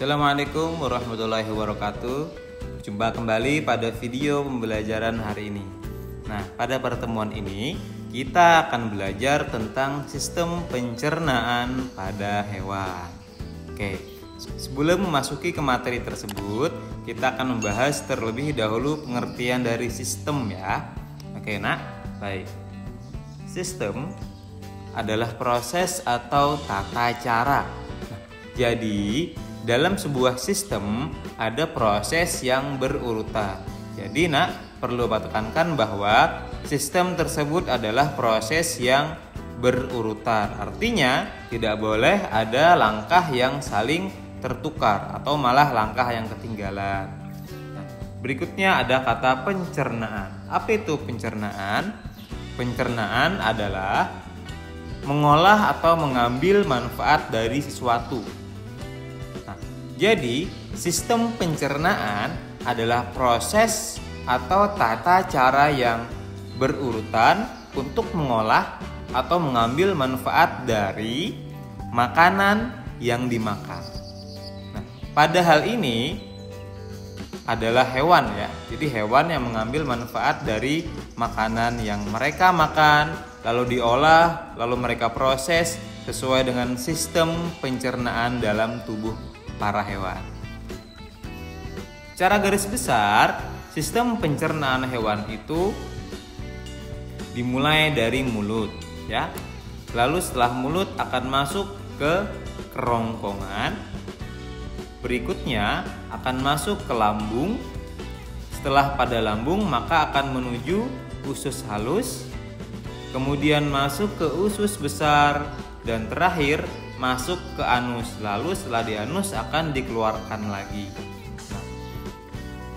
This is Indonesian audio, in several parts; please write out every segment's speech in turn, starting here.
Assalamualaikum warahmatullahi wabarakatuh. Jumpa kembali pada video pembelajaran hari ini. Nah, pada pertemuan ini kita akan belajar tentang sistem pencernaan pada hewan. Oke, sebelum memasuki ke materi tersebut, kita akan membahas terlebih dahulu pengertian dari sistem ya. Oke, nak, baik. Sistem adalah proses atau tata cara. Jadi, dalam sebuah sistem ada proses yang berurutan. Jadi, nak, perlu tekankan bahwa sistem tersebut adalah proses yang berurutan. Artinya, tidak boleh ada langkah yang saling tertukar atau malah langkah yang ketinggalan. Nah, berikutnya ada kata pencernaan. Apa itu pencernaan? Pencernaan adalah mengolah atau mengambil manfaat dari sesuatu. Nah, jadi sistem pencernaan adalah proses atau tata cara yang berurutan untuk mengolah atau mengambil manfaat dari makanan yang dimakan. Nah, pada hal ini adalah hewan ya. Jadi hewan yang mengambil manfaat dari makanan yang mereka makan, lalu diolah, lalu mereka proses sesuai dengan sistem pencernaan dalam tubuh para hewan. Secara garis besar, sistem pencernaan hewan itu dimulai dari mulut ya. Lalu setelah mulut akan masuk ke kerongkongan. Berikutnya akan masuk ke lambung. Setelah pada lambung maka akan menuju usus halus, kemudian masuk ke usus besar, dan terakhir masuk ke anus. Lalu setelah di anus akan dikeluarkan lagi. Nah,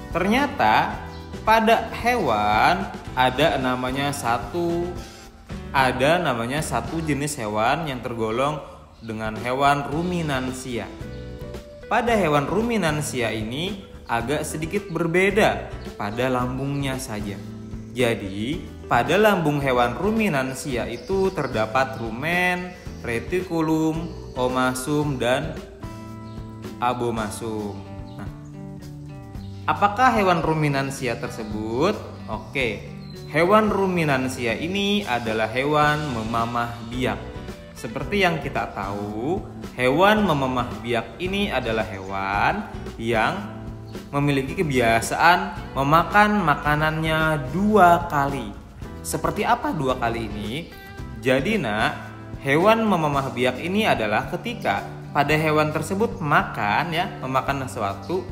ternyata pada hewan ada namanya satu jenis hewan yang tergolong dengan hewan ruminansia. Pada hewan ruminansia ini agak sedikit berbeda pada lambungnya saja. Jadi, pada lambung hewan ruminansia itu terdapat rumen, retikulum, omasum, dan abomasum. Nah, apakah hewan ruminansia tersebut? Oke, hewan ruminansia ini adalah hewan memamah biak. Seperti yang kita tahu, hewan memamah biak ini adalah hewan yang memiliki kebiasaan memakan makanannya 2 kali. Seperti apa 2 kali ini? Jadi, nak, hewan memamah biak ini adalah ketika pada hewan tersebut memakan sesuatu,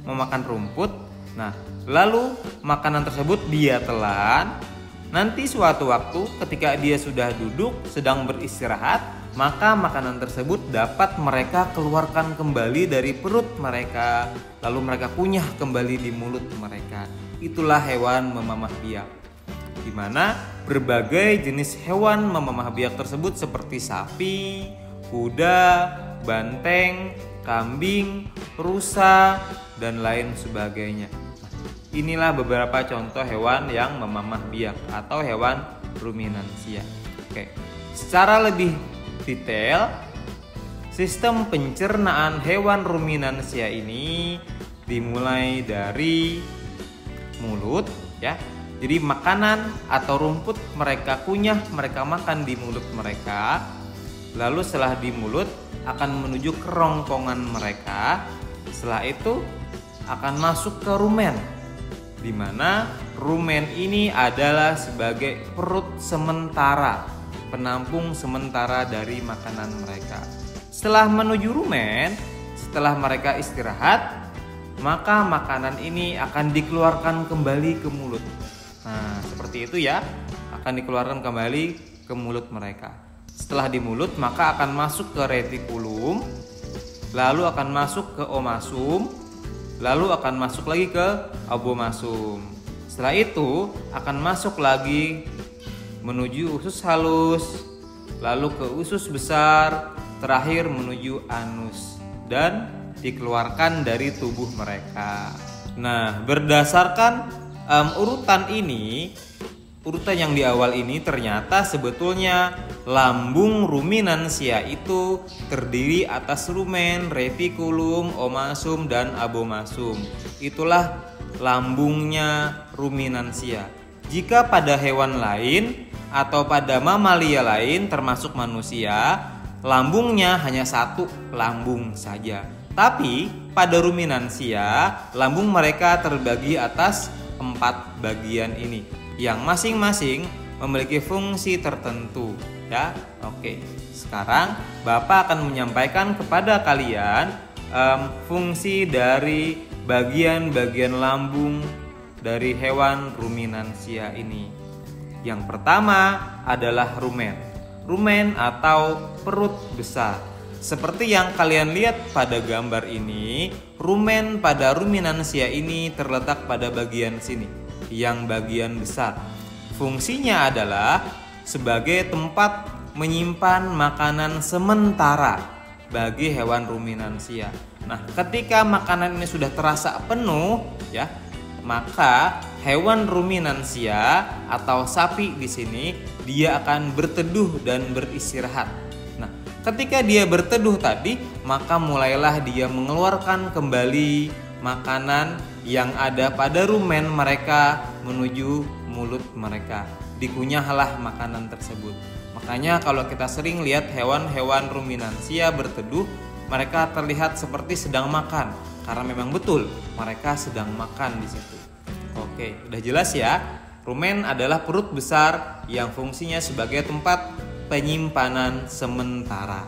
memakan rumput. Nah, lalu makanan tersebut dia telan. Nanti suatu waktu ketika dia sudah duduk sedang beristirahat, maka makanan tersebut dapat mereka keluarkan kembali dari perut mereka, lalu mereka kunyah kembali di mulut mereka. Itulah hewan memamah biak. Di mana berbagai jenis hewan memamah biak tersebut seperti sapi, kuda, banteng, kambing, rusa, dan lain sebagainya. Inilah beberapa contoh hewan yang memamah biak atau hewan ruminansia. Oke, secara lebih detail, sistem pencernaan hewan ruminansia ini dimulai dari mulut ya. Jadi makanan atau rumput mereka kunyah, mereka makan di mulut mereka. Lalu setelah di mulut akan menuju kerongkongan mereka. Setelah itu akan masuk ke rumen, di mana rumen ini adalah sebagai perut sementara, penampung sementara dari makanan mereka. Setelah menuju rumen, setelah mereka istirahat, maka makanan ini akan dikeluarkan kembali ke mulut. Nah, seperti itu ya, akan dikeluarkan kembali ke mulut mereka. Setelah di mulut, maka akan masuk ke retikulum, lalu akan masuk ke omasum, lalu akan masuk lagi ke abomasum. Setelah itu akan masuk lagi menuju usus halus, lalu ke usus besar, terakhir menuju anus, dan dikeluarkan dari tubuh mereka. Nah, berdasarkan urutan ini, urutan yang di awal ini ternyata sebetulnya lambung ruminansia itu terdiri atas rumen, retikulum, omasum, dan abomasum. Itulah lambungnya ruminansia. Jika pada hewan lain atau pada mamalia lain termasuk manusia, lambungnya hanya satu lambung saja. Tapi pada ruminansia, lambung mereka terbagi atas 4 bagian ini, yang masing-masing memiliki fungsi tertentu ya. Oke, sekarang Bapak akan menyampaikan kepada kalian fungsi dari bagian-bagian lambung dari hewan ruminansia ini. Yang pertama adalah rumen. Rumen atau perut besar. Seperti yang kalian lihat pada gambar ini, rumen pada ruminansia ini terletak pada bagian sini, yang bagian besar. Fungsinya adalah sebagai tempat menyimpan makanan sementara bagi hewan ruminansia. Nah, ketika makanan ini sudah terasa penuh ya, maka hewan ruminansia atau sapi di sini dia akan berteduh dan beristirahat. Nah, ketika dia berteduh tadi, maka mulailah dia mengeluarkan kembali makanan yang ada pada rumen mereka menuju mulut mereka. Dikunyahlah makanan tersebut. Makanya kalau kita sering lihat hewan-hewan ruminansia berteduh, mereka terlihat seperti sedang makan, karena memang betul mereka sedang makan di situ. Oke, udah jelas ya. Rumen adalah perut besar yang fungsinya sebagai tempat penyimpanan sementara.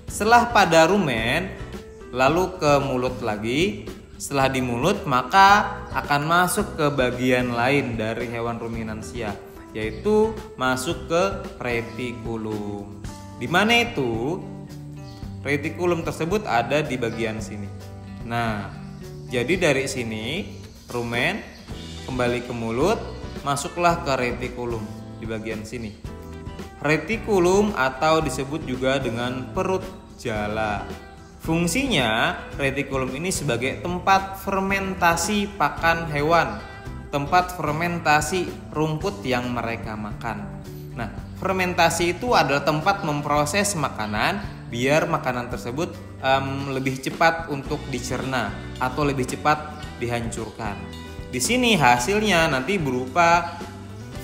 Setelah pada rumen, lalu ke mulut lagi. Setelah di mulut, maka akan masuk ke bagian lain dari hewan ruminansia, yaitu masuk ke retikulum. Di mana itu? Retikulum tersebut ada di bagian sini. Nah, jadi dari sini rumen kembali ke mulut, masuklah ke retikulum di bagian sini. Retikulum atau disebut juga dengan perut jala. Fungsinya retikulum ini sebagai tempat fermentasi pakan hewan, tempat fermentasi rumput yang mereka makan. Nah, fermentasi itu adalah tempat memproses makanan biar makanan tersebut lebih cepat untuk dicerna atau lebih cepat dihancurkan. Di sini hasilnya nanti berupa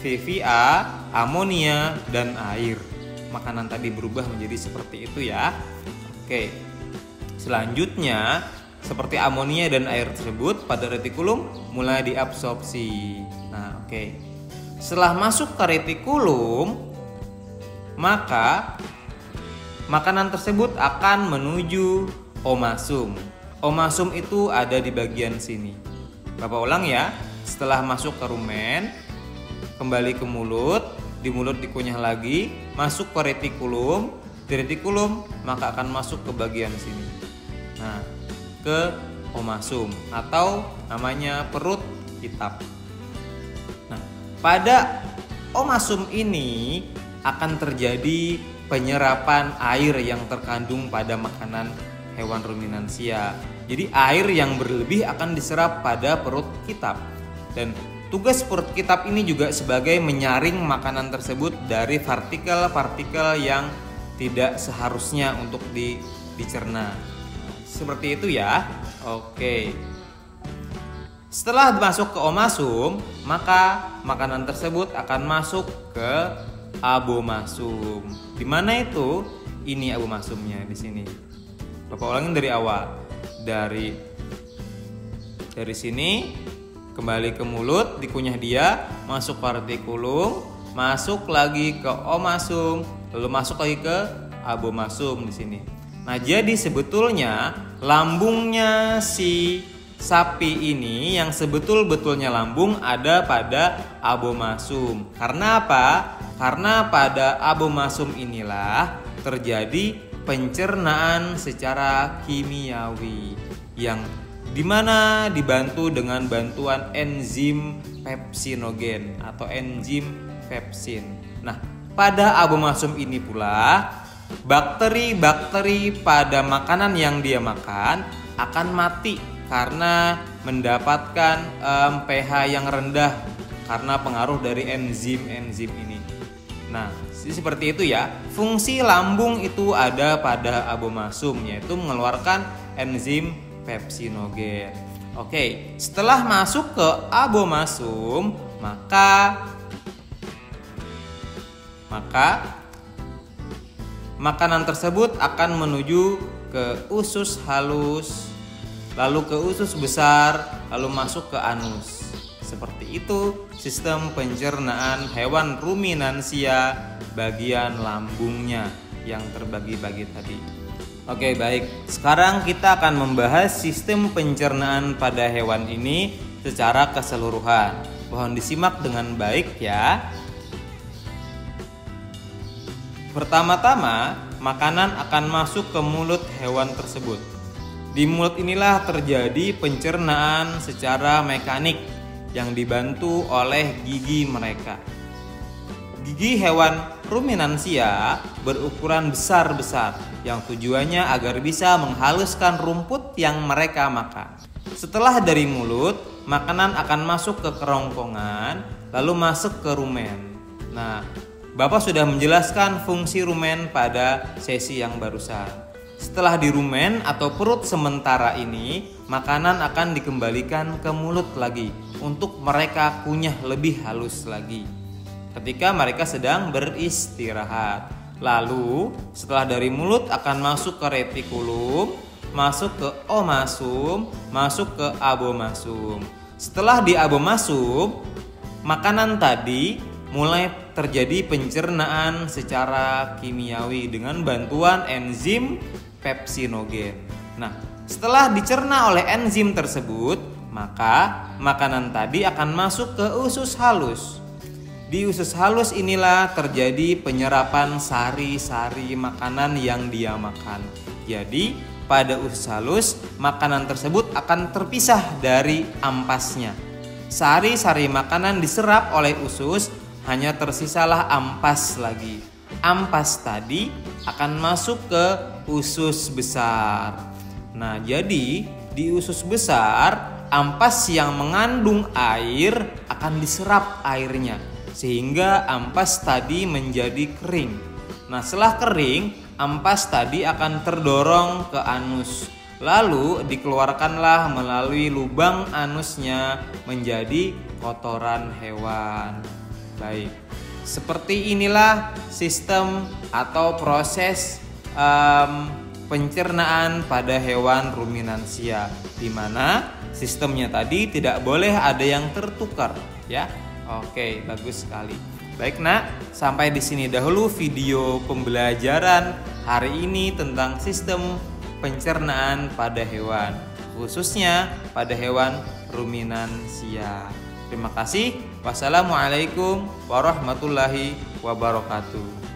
VVA, amonia, dan air. Makanan tadi berubah menjadi seperti itu ya. Oke. Selanjutnya, seperti amonia dan air tersebut pada retikulum mulai diabsorpsi. Nah, oke. Setelah masuk ke retikulum, maka makanan tersebut akan menuju omasum. Omasum itu ada di bagian sini. Bapak ulang ya. Setelah masuk ke rumen, kembali ke mulut, di mulut dikunyah lagi, masuk ke retikulum, di retikulum maka akan masuk ke bagian sini. Nah, ke omasum atau namanya perut kitab. Nah, pada omasum ini akan terjadi penyerapan air yang terkandung pada makanan hewan ruminansia. Jadi air yang berlebih akan diserap pada perut kitab. Dan tugas perut kitab ini juga sebagai menyaring makanan tersebut dari partikel-partikel yang tidak seharusnya untuk dicerna. Seperti itu ya. Oke. Setelah masuk ke omasum, maka makanan tersebut akan masuk ke abomasum. Di mana itu? Ini abomasumnya di sini. Bapak ulangin dari awal. Dari sini kembali ke mulut, dikunyah dia, masuk ke retikulum, masuk lagi ke omasum, lalu masuk lagi ke abomasum di sini. Nah, jadi sebetulnya lambungnya si sapi ini yang sebetul-betulnya lambung ada pada abomasum. Karena apa? Karena pada abomasum inilah terjadi pencernaan secara kimiawi yang dimana dibantu dengan bantuan enzim pepsinogen atau enzim pepsin. Nah, pada abomasum ini pula bakteri-bakteri pada makanan yang dia makan akan mati karena mendapatkan pH yang rendah karena pengaruh dari enzim-enzim ini. Nah, seperti itu ya. Fungsi lambung itu ada pada abomasum, yaitu mengeluarkan enzim pepsinogen. Oke, setelah masuk ke abomasum, maka makanan tersebut akan menuju ke usus halus, lalu ke usus besar, lalu masuk ke anus. Seperti itu sistem pencernaan hewan ruminansia bagian lambungnya yang terbagi-bagi tadi. Oke, baik. Sekarang kita akan membahas sistem pencernaan pada hewan ini secara keseluruhan. Mohon disimak dengan baik ya. Pertama-tama, makanan akan masuk ke mulut hewan tersebut. Di mulut inilah terjadi pencernaan secara mekanik yang dibantu oleh gigi mereka. Gigi hewan ruminansia berukuran besar-besar yang tujuannya agar bisa menghaluskan rumput yang mereka makan. Setelah dari mulut, makanan akan masuk ke kerongkongan, lalu masuk ke rumen. Nah, Bapak sudah menjelaskan fungsi rumen pada sesi yang barusan. Setelah di rumen atau perut sementara ini, makanan akan dikembalikan ke mulut lagi untuk mereka kunyah lebih halus lagi ketika mereka sedang beristirahat. Lalu setelah dari mulut akan masuk ke retikulum, masuk ke omasum, masuk ke abomasum. Setelah di abomasum, makanan tadi mulai terjadi pencernaan secara kimiawi dengan bantuan enzim pepsinogen. Nah, setelah dicerna oleh enzim tersebut, maka makanan tadi akan masuk ke usus halus. Di usus halus inilah terjadi penyerapan sari-sari makanan yang dia makan. Jadi, pada usus halus, makanan tersebut akan terpisah dari ampasnya. Sari-sari makanan diserap oleh usus, hanya tersisalah ampas lagi. Ampas tadi akan masuk ke usus besar. Nah, jadi di usus besar, ampas yang mengandung air akan diserap airnya sehingga ampas tadi menjadi kering. Nah, setelah kering, ampas tadi akan terdorong ke anus. Lalu dikeluarkanlah melalui lubang anusnya menjadi kotoran hewan. Baik, seperti inilah sistem atau proses pencernaan pada hewan ruminansia, di mana sistemnya tadi tidak boleh ada yang tertukar, ya. Oke, bagus sekali. Baik, Nak, sampai di sini dahulu video pembelajaran hari ini tentang sistem pencernaan pada hewan, khususnya pada hewan ruminansia. Terima kasih. Wassalamualaikum warahmatullahi wabarakatuh.